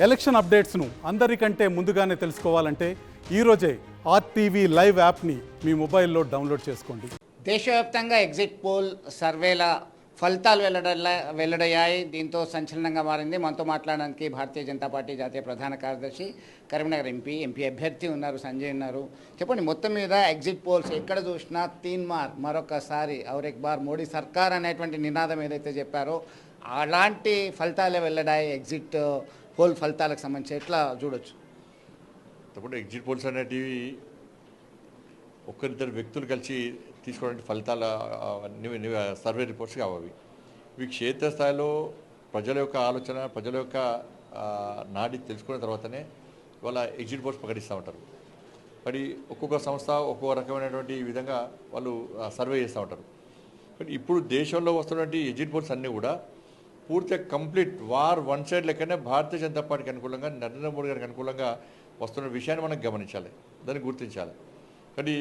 Election అప్డేట్స్ను అందరికంటే ముందుగానే తెలుసుకోవాలంటే ఈరోజే ఆర్టీవీ లైవ్ యాప్ని మీ మొబైల్లో డౌన్లోడ్ చేసుకోండి. దేశవ్యాప్తంగా ఎగ్జిట్ పోల్ సర్వేల ఫలితాలు వెల్లడయ్యాయి. దీంతో సంచలనంగా మారింది. మనతో మాట్లాడడానికి భారతీయ జనతా పార్టీ జాతీయ ప్రధాన కార్యదర్శి, కరీంనగర్ ఎంపీ అభ్యర్థి ఉన్నారు, సంజయ్ ఉన్నారు. చెప్పండి, మొత్తం మీద ఎగ్జిట్ పోల్స్ ఎక్కడ చూసినా తీన్ మార్, మరొకసారి ఔర్ ఎక్ బార్ మోడీ సర్కార్ అనేటువంటి నినాదం ఏదైతే చెప్పారో అలాంటి ఫలితాలే వెల్లడాయి. ఎగ్జిట్ పోల్ ఫలితాలకు సంబంధించి ఎట్లా చూడొచ్చు? తప్పకుండా ఎగ్జిట్ పోల్స్ అనేటివి ఒక్కరిద్దరు వ్యక్తులు కలిసి తీసుకోవడానికి ఫలితాల సర్వే రిపోర్ట్స్ కావాలి. ఇవి క్షేత్రస్థాయిలో ప్రజల యొక్క ఆలోచన, ప్రజల యొక్క నాడి తెలుసుకున్న తర్వాతనే వాళ్ళ ఎగ్జిట్ పోల్స్ ప్రకటిస్తూ ఉంటారు. మరి ఒక్కొక్క సంస్థ ఒక్కొక్క రకమైనటువంటి విధంగా వాళ్ళు సర్వే చేస్తూ ఉంటారు. బట్ ఇప్పుడు దేశంలో వస్తున్నటువంటి ఎగ్జిట్ పోల్స్ అన్నీ కూడా పూర్తిగా కంప్లీట్ వార్ వన్ సైడ్ లెక్కనే భారతీయ జనతా పార్టీకి అనుకూలంగా, నరేంద్ర మోడీ గారికి అనుకూలంగా వస్తున్న విషయాన్ని మనం గమనించాలి, దాన్ని గుర్తించాలి. కానీ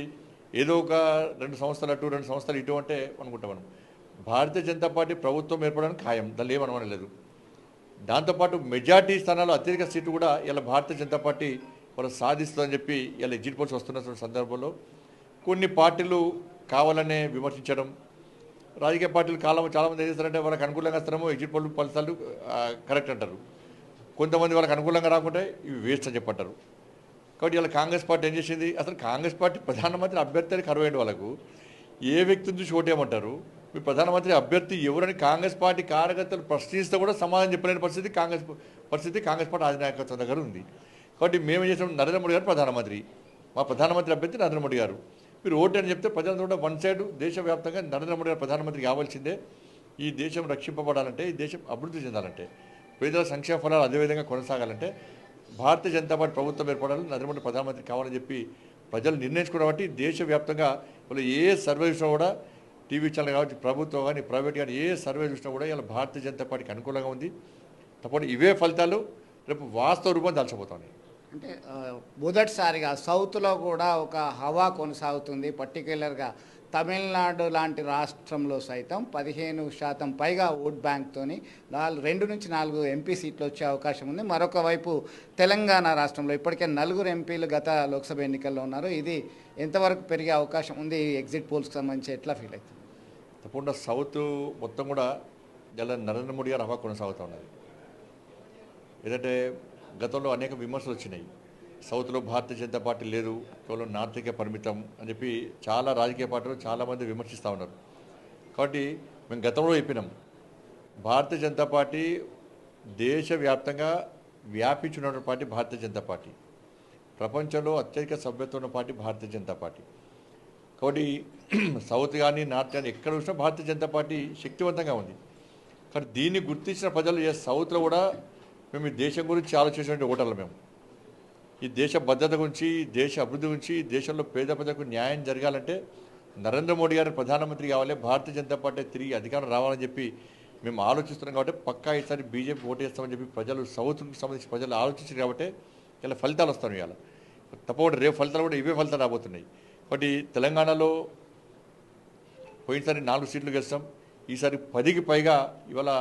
ఏదో ఒక రెండు సంవత్సరాలు అటు రెండు సంవత్సరాలు ఇటు అంటే అనుకుంటాం. మనం భారతీయ జనతా పార్టీ ప్రభుత్వం ఏర్పడడానికి ఖాయం, దానిలో ఏమనలేదు. దాంతోపాటు మెజార్టీ స్థానాలు, అత్యధిక సీట్లు కూడా ఇలా భారతీయ జనతా పార్టీ వాళ్ళు సాధిస్తుందని చెప్పి ఇలా ఎగ్జిట్ పోల్స్ వస్తున్న సందర్భంలో కొన్ని పార్టీలు కావాలనే విమర్శించడం, రాజకీయ పార్టీలు చాలామంది ఏం చేస్తారంటే వాళ్ళకి అనుకూలంగా వస్తారేమో ఎగ్జిట్ పోల్ ఫలితాలు కరెక్ట్ అంటారు, కొంతమంది వాళ్ళకి అనుకూలంగా రాకుంటే ఇవి వేస్ట్ అని చెప్పంటారు. కాబట్టి ఇలా కాంగ్రెస్ పార్టీ ఏం చేసింది, అసలు కాంగ్రెస్ పార్టీ ప్రధానమంత్రి అభ్యర్థి కరువైన వాళ్ళకు ఏ వ్యక్తిని చూసి ఓటేయమంటారు? మీ ప్రధానమంత్రి అభ్యర్థి ఎవరని కాంగ్రెస్ పార్టీ కార్యకర్తలు ప్రశ్నిస్తే కూడా సమాధానం చెప్పలేని పరిస్థితి కాంగ్రెస్ పార్టీ అధినాయకత్వం దగ్గర ఉంది. కాబట్టి మేము చేసాం, నరేంద్ర మోడీ గారు ప్రధానమంత్రి, మా ప్రధానమంత్రి అభ్యర్థి నరేంద్ర మోడీ గారు, మీరు ఓటు అని చెప్తే ప్రజలంతా కూడా వన్ సైడ్ దేశవ్యాప్తంగా నరేంద్ర మోడీ గారు ప్రధానమంత్రి కావాల్సిందే. ఈ దేశం రక్షింపబడాలంటే, ఈ దేశం అభివృద్ధి చెందాలంటే, పేదల సంక్షేమ ఫలాలు అదేవిధంగా కొనసాగాలంటే భారతీయ జనతా పార్టీ ప్రభుత్వం ఏర్పడాలి, నరేంద్ర మోడీ ప్రధానమంత్రి కావాలని చెప్పి ప్రజలు నిర్ణయించుకున్న బట్టి దేశవ్యాప్తంగా వాళ్ళు ఏ సర్వే చూసినా కూడా, టీవీ ఛానల్ కావచ్చు, ప్రభుత్వం కానీ ప్రైవేట్ కానీ ఏ సర్వే చూసినా కూడా ఇలా భారతీయ జనతా పార్టీకి అనుకూలంగా ఉంది. తప్పకుండా ఇవే ఫలితాలు రేపు వాస్తవ రూపం దాల్చబోతున్నాయి. అంటే మొదటిసారిగా సౌత్లో కూడా ఒక హవా కొనసాగుతుంది. పర్టిక్యులర్గా తమిళనాడు లాంటి రాష్ట్రంలో సైతం 15% పైగా ఓట్ బ్యాంక్తోని 2 నుంచి 4 ఎంపీ సీట్లు వచ్చే అవకాశం ఉంది. మరొక వైపు తెలంగాణ రాష్ట్రంలో ఇప్పటికే 4 ఎంపీలు గత లోక్సభ ఎన్నికల్లో ఉన్నారు. ఇది ఎంతవరకు పెరిగే అవకాశం ఉంది? ఎగ్జిట్ పోల్స్కి సంబంధించి ఎట్లా ఫీల్ అవుతుంది? తప్పకుండా సౌత్ మొత్తం కూడా ఇలా నరేంద్ర మోడీ గారు హవా కొనసాగుతూ ఉన్నది. ఏదంటే గతంలో అనేక విమర్శలు వచ్చినాయి, సౌత్లో భారతీయ జనతా పార్టీ లేదు, కేవలం నార్త్కే పరిమితం అని చెప్పి చాలా రాజకీయ పార్టీలు చాలామంది విమర్శిస్తూ ఉన్నారు. కాబట్టి మేము గతంలో చెప్పినాం, భారతీయ జనతా పార్టీ దేశవ్యాప్తంగా వ్యాపించున్నటువంటి పార్టీ భారతీయ జనతా పార్టీ, ప్రపంచంలో అత్యధిక సభ్యత్వం ఉన్న పార్టీ భారతీయ జనతా పార్టీ. కాబట్టి సౌత్ కానీ నార్త్ కానీ ఎక్కడ చూసినా భారతీయ జనతా పార్టీ శక్తివంతంగా ఉంది. కానీ దీన్ని గుర్తించిన ప్రజలు సౌత్లో కూడా మేము ఈ దేశం గురించి ఆలోచించినటువంటి ఓటర్లు, మేము ఈ దేశ భద్రత గురించి, దేశ అభివృద్ధి గురించి, దేశంలో పేద ప్రజలకు న్యాయం జరగాలంటే నరేంద్ర మోడీ గారు ప్రధానమంత్రి కావాలి, భారతీయ జనతా పార్టీ తిరిగి అధికారం రావాలని చెప్పి మేము ఆలోచిస్తున్నాం. కాబట్టి పక్కా ఈసారి బీజేపీ ఓటేస్తామని చెప్పి ప్రజలు సౌత్కి సంబంధించి ప్రజలు ఆలోచించారు. కాబట్టి ఇలా ఫలితాలు వస్తాయి. ఇవాళ తప్పకుండా రేపు ఫలితాలు కూడా ఇవే ఫలితాలు రాబోతున్నాయి. కాబట్టి తెలంగాణలో పోయినసారి 4 సీట్లు గెలుస్తాం, ఈసారి 10కి పైగా ఇవాళ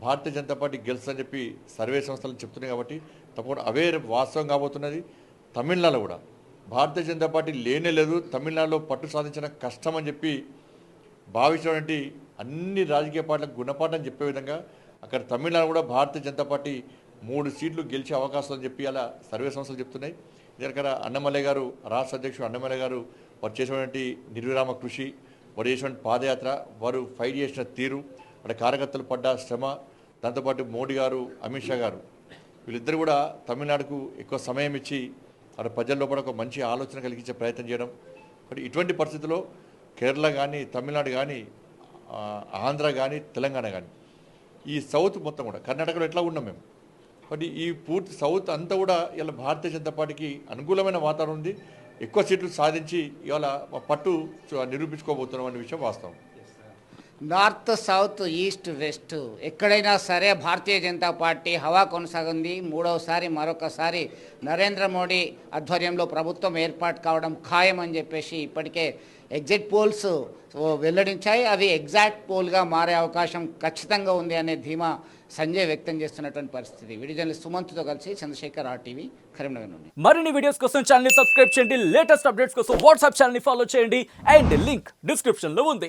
భారతీయ జనతా పార్టీ గెలుస్తుందని చెప్పి సర్వే సంస్థలు చెప్తున్నాయి. కాబట్టి తప్పకుండా అవే వాస్తవం కాబోతున్నది. తమిళనాడులో కూడా భారతీయ జనతా పార్టీ లేనే లేదు, తమిళనాడులో పట్టు సాధించడం కష్టం అని చెప్పి భావించినటువంటి అన్ని రాజకీయ పార్టీలకు గుణపాఠం చెప్పే విధంగా అక్కడ తమిళనాడు కూడా భారతీయ జనతా పార్టీ 3 సీట్లు గెలిచే అవకాశం అని చెప్పి అలా సర్వే సంస్థలు చెప్తున్నాయి. దీనికన్నా అన్నమలై గారు, రాష్ట్ర అధ్యక్షుడు అన్నమలై గారు వారు చేసినటువంటి నిర్విరామ కృషి, వారు చేసినటువంటి పాదయాత్ర, వారు ఫైట్ చేసిన తీరు, అక్కడ కార్యకర్తలు పడ్డ శ్రమ, దాంతోపాటు మోడీ గారు, అమిత్ షా గారు వీళ్ళిద్దరు కూడా తమిళనాడుకు ఎక్కువ సమయం ఇచ్చి అక్కడ ప్రజల్లో కూడా ఒక మంచి ఆలోచన కలిగించే ప్రయత్నం చేయడం. కాబట్టి ఇటువంటి పరిస్థితుల్లో కేరళ కానీ, తమిళనాడు కానీ, ఆంధ్ర కానీ, తెలంగాణ కానీ, ఈ సౌత్ మొత్తం కూడా కర్ణాటకలో ఎట్లా ఉన్నాం మేము. కాబట్టి ఈ పూర్తి సౌత్ అంతా కూడా ఇలా భారతీయ జనతా పార్టీకి అనుకూలమైన వాతావరణం ఉంది. ఎక్కువ సీట్లు సాధించి ఇవాళ పట్టు నిరూపించుకోబోతున్నాం అనే విషయం వాస్తవం. నార్త్, సౌత్, ఈస్ట్, వెస్ట్ ఎక్కడైనా సరే భారతీయ జనతా పార్టీ హవా కొనసాగింది. మూడవసారి మరొకసారి నరేంద్ర మోడీ ఆధ్వర్యంలో ప్రభుత్వం ఏర్పాటు కావడం ఖాయం అని చెప్పేసి ఇప్పటికే ఎగ్జిట్ పోల్స్ వెల్లడించాయి. అది ఎగ్జాక్ట్ పోల్గా మారే అవకాశం ఖచ్చితంగా ఉంది అనే ధీమా సంజయ్ వ్యక్తం చేస్తున్నటువంటి పరిస్థితి. వీడియో జర్నలిస్ట్ సుమంత్తో కలిసి చంద్రశేఖర్, RTV, కరీంనగర్ నుండి. మరిన్ని వీడియోస్ కోసం ఛానల్ ని సబ్స్క్రైబ్ చేయండి, లేటెస్ట్ అప్డేట్స్ కోసం వాట్సాప్ ఛానల్ ని ఫాలో చేయండి అండ్ లింక్ డిస్క్రిప్షన్ లో ఉంది.